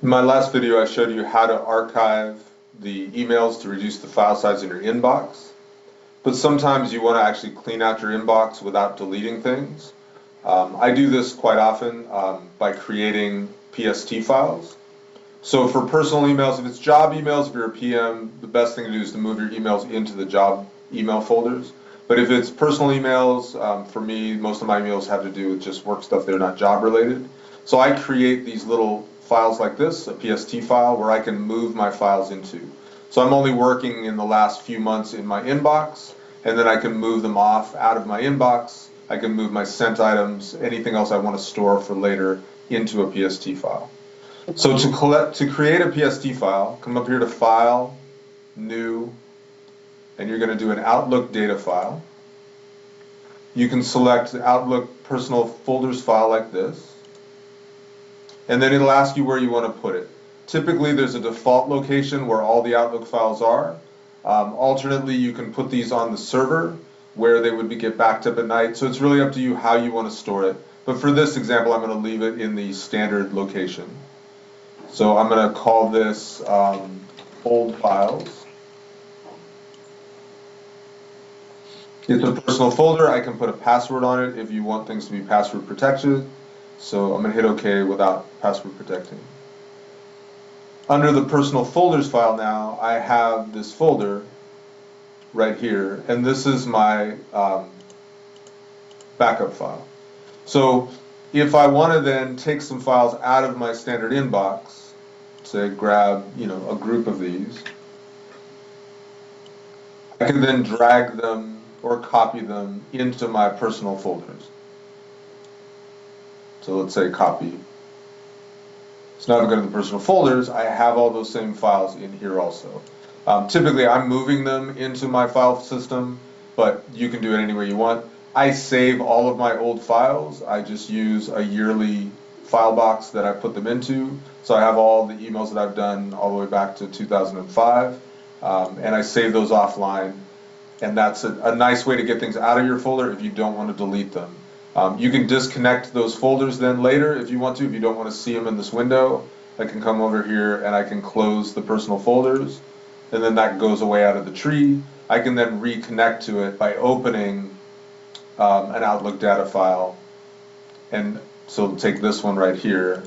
In my last video, I showed you how to archive the emails to reduce the file size in your inbox. But sometimes you want to actually clean out your inbox without deleting things. I do this quite often by creating PST files. So for personal emails, if it's job emails, if you're a PM, the best thing to do is to move your emails into the job email folders. But if it's personal emails, for me, most of my emails have to do with just work stuff. They're not job related. So I create these little files like this, a PST file, where I can move my files into. So I'm only working in the last few months in my inbox, and then I can move them off out of my inbox. I can move my sent items, anything else I want to store for later into a PST file. So to create a PST file, come up here to File, New, and you're going to do an Outlook data file. You can select the Outlook personal folders file like this, and then it'll ask you where you want to put it. Typically, there's a default location where all the Outlook files are. Alternately, you can put these on the server where they would get backed up at night. So it's really up to you how you want to store it. But for this example, I'm going to leave it in the standard location. So I'm going to call this old files. It's a personal folder. I can put a password on it if you want things to be password protected. So I'm going to hit OK without password protecting. Under the personal folders file now, I have this folder right here, and this is my backup file. So if I want to then take some files out of my standard inbox, say grab a group of these, I can then drag them or copy them into my personal folders. So let's say copy. So now if I go to the personal folders, I have all those same files in here also. Typically, I'm moving them into my file system, but you can do it any way you want. I save all of my old files. I just use a yearly file box that I put them into. So I have all the emails that I've done all the way back to 2005, and I save those offline. And that's a nice way to get things out of your folder if you don't want to delete them. You can disconnect those folders then later if you want to. If you don't want to see them in this window, I can come over here and I can close the personal folders, and then that goes away out of the tree. I can then reconnect to it by opening an Outlook data file. And so take this one right here,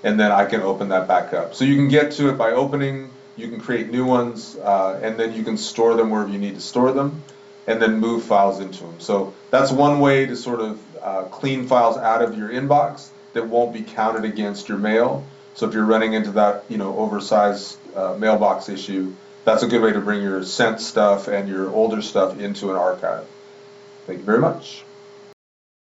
and then I can open that back up. So you can get to it by opening, you can create new ones, and then you can store them wherever you need to store them, and then move files into them. So that's one way to sort of clean files out of your inbox that won't be counted against your mail. So if you're running into that oversized mailbox issue, that's a good way to bring your sent stuff and your older stuff into an archive. Thank you very much.